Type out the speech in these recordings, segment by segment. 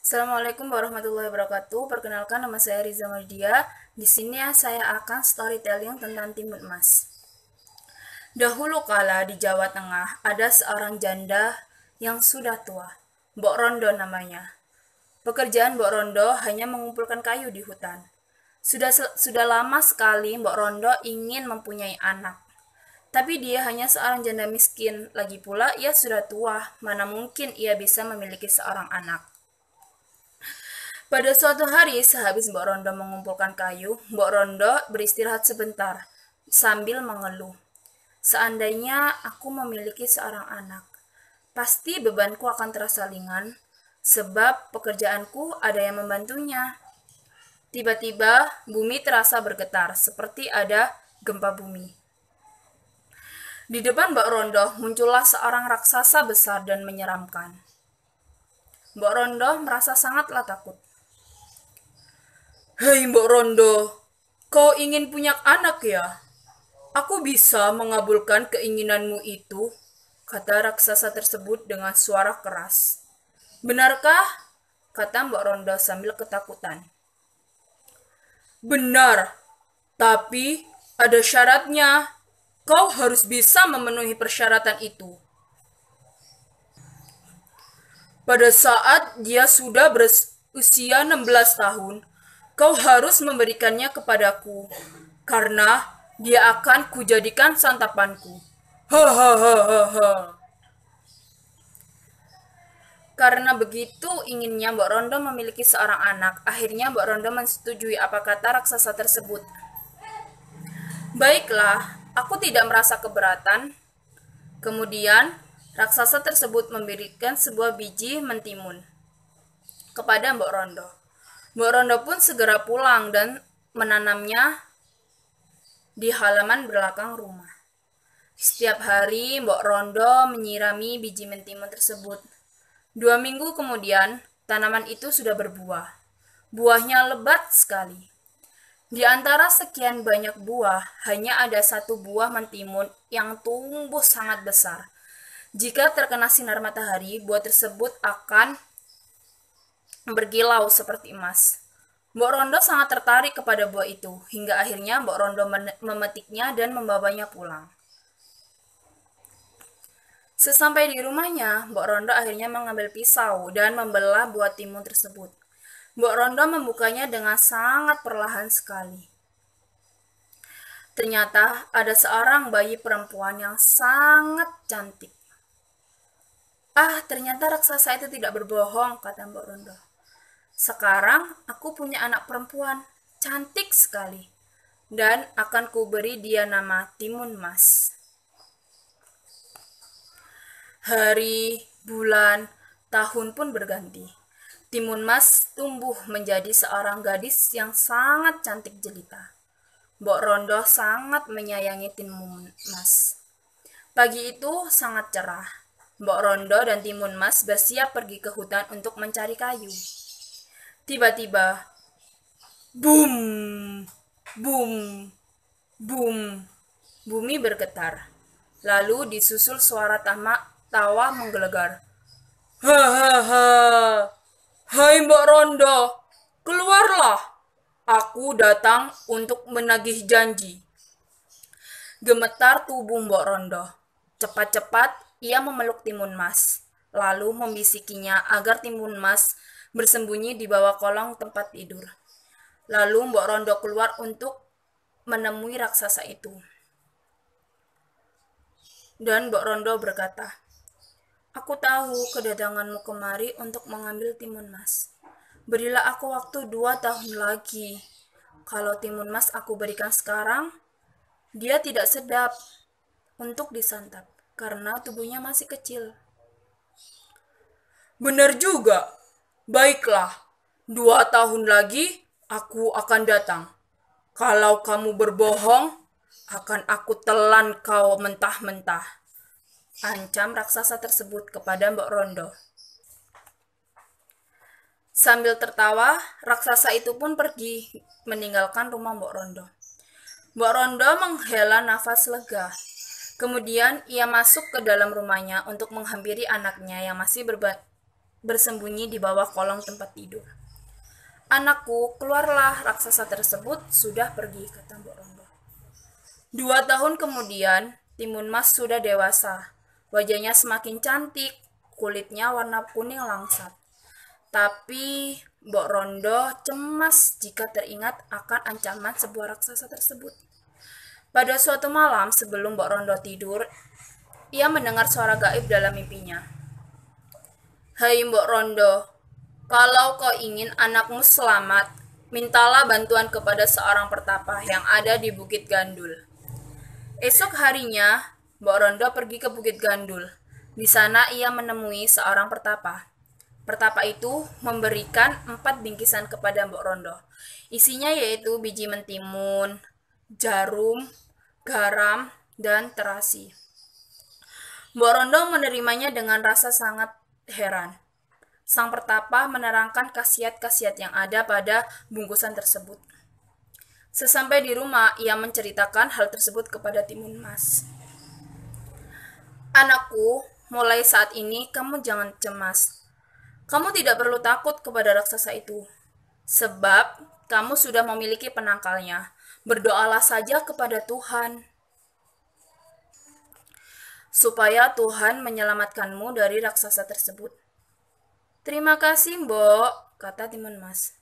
Assalamualaikum warahmatullahi wabarakatuh. Perkenalkan, nama saya Riza Mardia. Di sini saya akan storytelling tentang Timun Emas. Dahulu kala di Jawa Tengah ada seorang janda yang sudah tua. Mbok Rondo namanya. Pekerjaan Mbok Rondo hanya mengumpulkan kayu di hutan. Sudah lama sekali Mbok Rondo ingin mempunyai anak. Tapi dia hanya seorang janda miskin. Lagi pula ia sudah tua. Mana mungkin ia bisa memiliki seorang anak. Pada suatu hari, sehabis Mbok Rondo mengumpulkan kayu, Mbok Rondo beristirahat sebentar, sambil mengeluh. Seandainya aku memiliki seorang anak, pasti bebanku akan terasa ringan, sebab pekerjaanku ada yang membantunya. Tiba-tiba, bumi terasa bergetar, seperti ada gempa bumi. Di depan Mbok Rondo muncullah seorang raksasa besar dan menyeramkan. Mbok Rondo merasa sangatlah takut. "Hei Mbok Rondo, kau ingin punya anak ya? Aku bisa mengabulkan keinginanmu itu," kata raksasa tersebut dengan suara keras. "Benarkah?" kata Mbok Rondo sambil ketakutan. "Benar, tapi ada syaratnya. Kau harus bisa memenuhi persyaratan itu. Pada saat dia sudah berusia 16 tahun, kau harus memberikannya kepadaku, karena dia akan kujadikan santapanku." Hahaha. Karena begitu inginnya Mbok Rondo memiliki seorang anak, akhirnya Mbok Rondo menyetujui apa kata raksasa tersebut. "Baiklah, aku tidak merasa keberatan." Kemudian, raksasa tersebut memberikan sebuah biji mentimun kepada Mbok Rondo. Mbok Rondo pun segera pulang dan menanamnya di halaman belakang rumah. Setiap hari Mbok Rondo menyirami biji mentimun tersebut. 2 minggu kemudian, tanaman itu sudah berbuah. Buahnya lebat sekali. Di antara sekian banyak buah, hanya ada satu buah mentimun yang tumbuh sangat besar. Jika terkena sinar matahari, buah tersebut akan berkilau seperti emas. Mbok Rondo sangat tertarik kepada buah itu, hingga akhirnya Mbok Rondo memetiknya dan membawanya pulang. Sesampai di rumahnya, Mbok Rondo akhirnya mengambil pisau dan membelah buah timun tersebut. Mbok Rondo membukanya dengan sangat perlahan sekali. Ternyata ada seorang bayi perempuan yang sangat cantik. Ternyata raksasa itu tidak berbohong, kata Mbok Rondo. Sekarang aku punya anak perempuan, cantik sekali, dan akan kuberi dia nama Timun Mas. Hari, bulan, tahun pun berganti. Timun Mas tumbuh menjadi seorang gadis yang sangat cantik jelita. Mbok Rondo sangat menyayangi Timun Mas. Pagi itu sangat cerah. Mbok Rondo dan Timun Mas bersiap pergi ke hutan untuk mencari kayu. Tiba-tiba, boom, boom, boom, bumi bergetar. Lalu disusul suara tawa menggelegar. Hahaha, hai Mbok Rondo, keluarlah. Aku datang untuk menagih janji. Gemetar tubuh Mbok Rondo. Cepat-cepat ia memeluk Timun Mas, lalu membisikinya agar Timun Mas bersembunyi di bawah kolong tempat tidur. Lalu Mbok Rondo keluar untuk menemui raksasa itu. Dan Mbok Rondo berkata, "Aku tahu kedatanganmu kemari untuk mengambil Timun Mas. Berilah aku waktu 2 tahun lagi. Kalau Timun Mas aku berikan sekarang, dia tidak sedap untuk disantap, karena tubuhnya masih kecil." "Benar juga. Baiklah, 2 tahun lagi aku akan datang. Kalau kamu berbohong, akan aku telan kau mentah-mentah," ancam raksasa tersebut kepada Mbok Rondo. Sambil tertawa, raksasa itu pun pergi meninggalkan rumah Mbok Rondo. Mbok Rondo menghela nafas lega. Kemudian ia masuk ke dalam rumahnya untuk menghampiri anaknya yang masih bersembunyi di bawah kolong tempat tidur. Anakku, keluarlah, raksasa tersebut sudah pergi, kata Mbok Rondo. 2 tahun kemudian, Timun Mas sudah dewasa. Wajahnya semakin cantik, kulitnya warna kuning langsat. Tapi Mbok Rondo cemas jika teringat akan ancaman sebuah raksasa tersebut. Pada suatu malam sebelum Mbok Rondo tidur, ia mendengar suara gaib dalam mimpinya. Hai Mbok Rondo, kalau kau ingin anakmu selamat, mintalah bantuan kepada seorang pertapa yang ada di Bukit Gandul. Esok harinya, Mbok Rondo pergi ke Bukit Gandul. Di sana ia menemui seorang pertapa. Pertapa itu memberikan 4 bingkisan kepada Mbok Rondo. Isinya yaitu biji mentimun, jarum, garam, dan terasi. Mbok Rondo menerimanya dengan rasa sangat heran. Sang pertapa menerangkan khasiat-khasiat yang ada pada bungkusan tersebut. Sesampai di rumah, ia menceritakan hal tersebut kepada Timun Mas. Anakku, mulai saat ini kamu jangan cemas. Kamu tidak perlu takut kepada raksasa itu, sebab kamu sudah memiliki penangkalnya. Berdoalah saja kepada Tuhan, supaya Tuhan menyelamatkanmu dari raksasa tersebut. Terima kasih, Mbok, kata Timun Mas.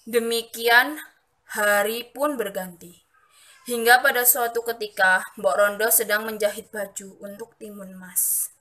Demikian hari pun berganti. Hingga pada suatu ketika, Mbok Rondo sedang menjahit baju untuk Timun Mas.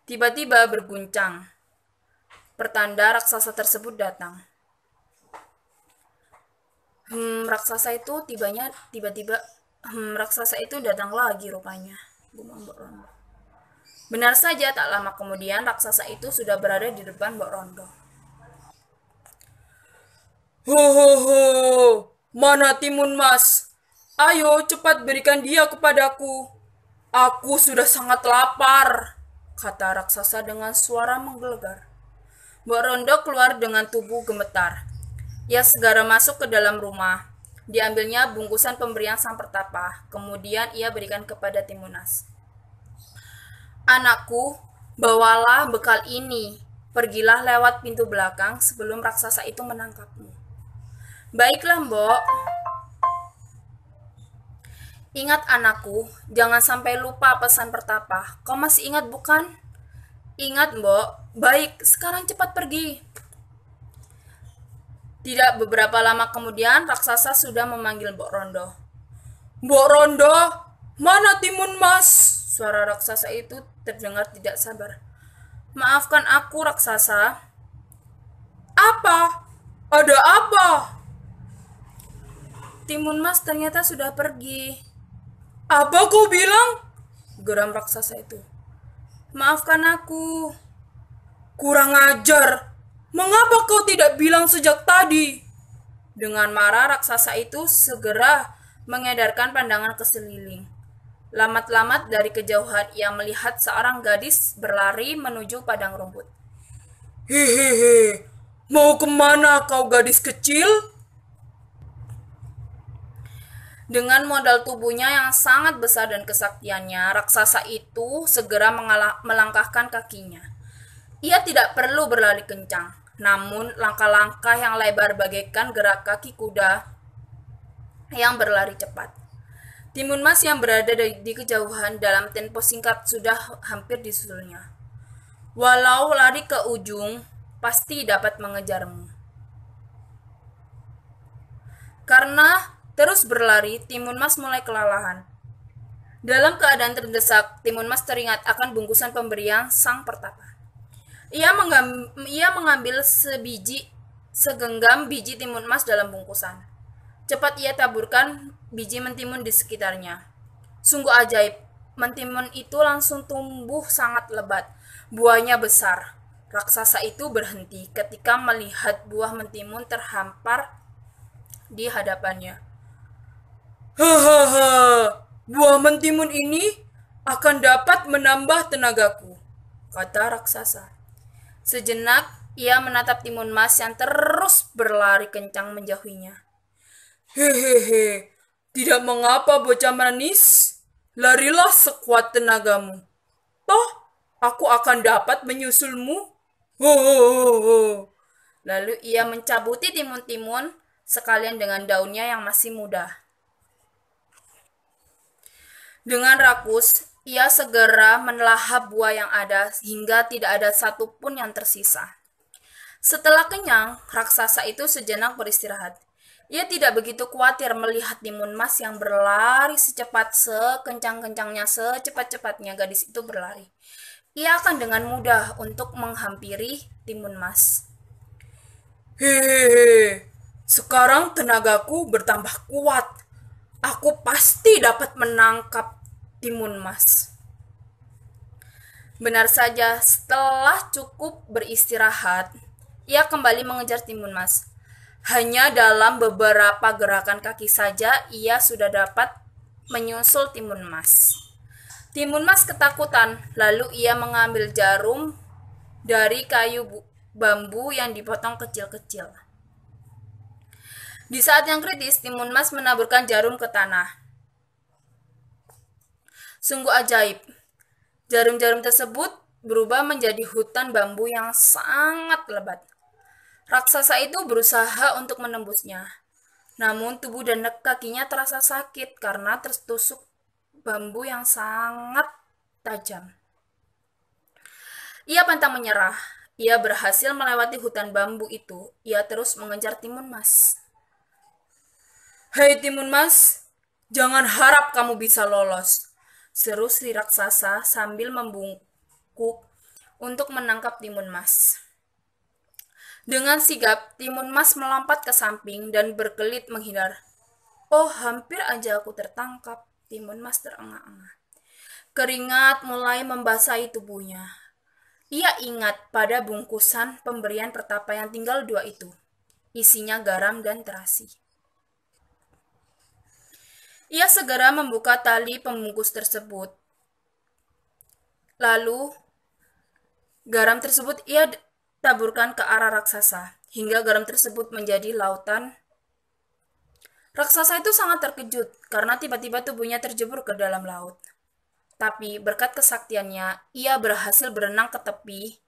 Tiba-tiba berguncang. Pertanda raksasa tersebut datang. Raksasa itu raksasa itu datang lagi rupanya. Gumam Mbok Rondo. Benar saja, tak lama kemudian raksasa itu sudah berada di depan Mbok Rondo. Ho ho ho, mana Timun Mas? Ayo cepat berikan dia kepadaku. Aku sudah sangat lapar, kata raksasa dengan suara menggelegar. Mbok Rondo keluar dengan tubuh gemetar. Ia segera masuk ke dalam rumah. Diambilnya bungkusan pemberian sang pertapa. Kemudian ia berikan kepada Timun Mas. Anakku, bawalah bekal ini. Pergilah lewat pintu belakang sebelum raksasa itu menangkapmu. Baiklah, Mbok. Ingat anakku, jangan sampai lupa pesan pertapa. Kau masih ingat bukan? Ingat, Mbok. Baik, sekarang cepat pergi. Tidak beberapa lama kemudian, raksasa sudah memanggil Mbok Rondo. Mbok Rondo, mana Timun Mas? Suara raksasa itu terdengar tidak sabar. Maafkan aku, raksasa. Apa? Ada apa? Timun Mas ternyata sudah pergi. Apa kau bilang? Geram raksasa itu. Maafkan aku. Kurang ajar. Mengapa kau tidak bilang sejak tadi? Dengan marah raksasa itu segera mengedarkan pandangan ke sekeliling. Lamat-lamat dari kejauhan ia melihat seorang gadis berlari menuju padang rumput. Hehehe, mau kemana kau gadis kecil? Dengan modal tubuhnya yang sangat besar dan kesaktiannya, raksasa itu segera melangkahkan kakinya. Ia tidak perlu berlari kencang, namun langkah-langkah yang lebar bagaikan gerak kaki kuda yang berlari cepat. Timun Mas yang berada di kejauhan dalam tempo singkat sudah hampir disusulnya. Walau lari ke ujung, pasti dapat mengejarmu. Karena terus berlari, Timun Mas mulai kelelahan. Dalam keadaan terdesak, Timun Mas teringat akan bungkusan pemberian sang pertapa. Ia mengambil segenggam biji Timun Mas dalam bungkusan. Cepat ia taburkan biji mentimun di sekitarnya. Sungguh ajaib, mentimun itu langsung tumbuh sangat lebat. Buahnya besar. Raksasa itu berhenti ketika melihat buah mentimun terhampar di hadapannya. Hahaha, buah mentimun ini akan dapat menambah tenagaku, kata raksasa. Sejenak, ia menatap Timun Mas yang terus berlari kencang menjauhinya. Hehehe, tidak mengapa bocah manis, larilah sekuat tenagamu. Toh, aku akan dapat menyusulmu. Ho. Lalu ia mencabuti timun-timun sekalian dengan daunnya yang masih muda. Dengan rakus, ia segera melahap buah yang ada hingga tidak ada satupun yang tersisa. Setelah kenyang, raksasa itu sejenak beristirahat. Ia tidak begitu khawatir melihat timun mas yang berlari secepat sekencang-kencangnya, secepat-cepatnya gadis itu berlari. Ia akan dengan mudah untuk menghampiri timun mas. Hehehe, sekarang tenagaku bertambah kuat. Aku pasti dapat menangkap timun mas. Benar saja, setelah cukup beristirahat, ia kembali mengejar timun mas. Hanya dalam beberapa gerakan kaki saja ia sudah dapat menyusul timun mas. Timun mas ketakutan, lalu ia mengambil jarum dari kayu bambu yang dipotong kecil-kecil. Di saat yang kritis, timun mas menaburkan jarum ke tanah. Sungguh ajaib. Jarum-jarum tersebut berubah menjadi hutan bambu yang sangat lebat. Raksasa itu berusaha untuk menembusnya. Namun tubuh dan kakinya terasa sakit karena tertusuk bambu yang sangat tajam. Ia pantang menyerah. Ia berhasil melewati hutan bambu itu. Ia terus mengejar timun mas. Hei timun mas, jangan harap kamu bisa lolos, seru si raksasa sambil membungkuk untuk menangkap timun mas. Dengan sigap, timun mas melompat ke samping dan berkelit menghindar. Oh, hampir aja aku tertangkap, timun mas terengah-engah. Keringat mulai membasahi tubuhnya. Ia ingat pada bungkusan pemberian pertapa yang tinggal 2 itu. Isinya garam dan terasi. Ia segera membuka tali pembungkus tersebut. Lalu, garam tersebut ia taburkan ke arah raksasa, hingga garam tersebut menjadi lautan. Raksasa itu sangat terkejut, karena tiba-tiba tubuhnya terjebur ke dalam laut. Tapi berkat kesaktiannya, ia berhasil berenang ke tepi,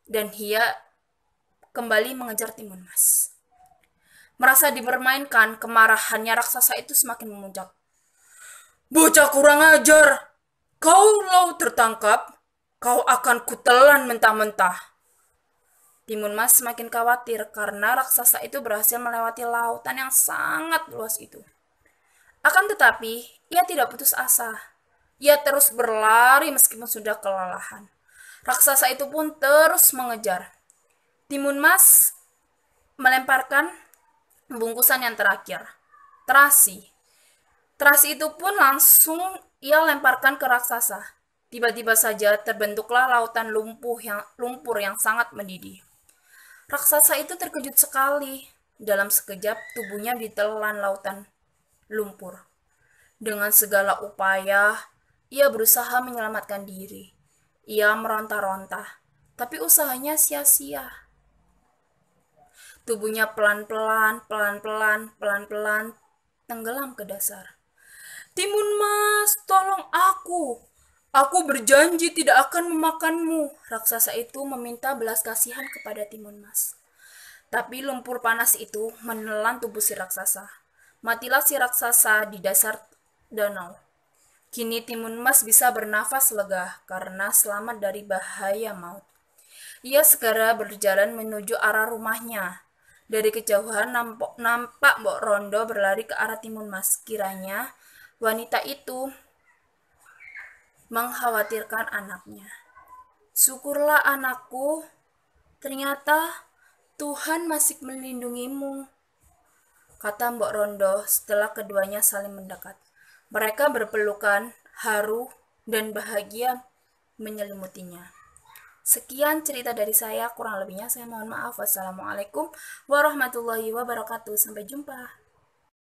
dan ia kembali mengejar timun mas. Merasa dipermainkan, kemarahannya raksasa itu semakin memuncak. Bocah kurang ajar, kalau tertangkap, kau akan kutelan mentah-mentah. Timun mas semakin khawatir karena raksasa itu berhasil melewati lautan yang sangat luas itu. Akan tetapi, ia tidak putus asa. Ia terus berlari meskipun sudah kelelahan. Raksasa itu pun terus mengejar. Timun mas melemparkan bungkusan yang terakhir, terasi. Terasi itu pun langsung ia lemparkan ke raksasa. Tiba-tiba saja terbentuklah lautan lumpur yang sangat mendidih. Raksasa itu terkejut sekali. Dalam sekejap tubuhnya ditelan lautan lumpur. Dengan segala upaya, ia berusaha menyelamatkan diri. Ia meronta-ronta, tapi usahanya sia-sia. Tubuhnya pelan-pelan tenggelam ke dasar. Timun mas, tolong aku. Aku berjanji tidak akan memakanmu. Raksasa itu meminta belas kasihan kepada timun mas. Tapi lumpur panas itu menelan tubuh si raksasa. Matilah si raksasa di dasar danau. Kini timun mas bisa bernafas lega karena selamat dari bahaya maut. Ia segera berjalan menuju arah rumahnya. Dari kejauhan nampak Mbok Rondo berlari ke arah timun mas. Kiranya wanita itu mengkhawatirkan anaknya. Syukurlah anakku, ternyata Tuhan masih melindungimu, kata Mbok Rondo setelah keduanya saling mendekat. Mereka berpelukan, haru, dan bahagia menyelimutinya. Sekian cerita dari saya, kurang lebihnya saya mohon maaf. Wassalamualaikum warahmatullahi wabarakatuh. Sampai jumpa.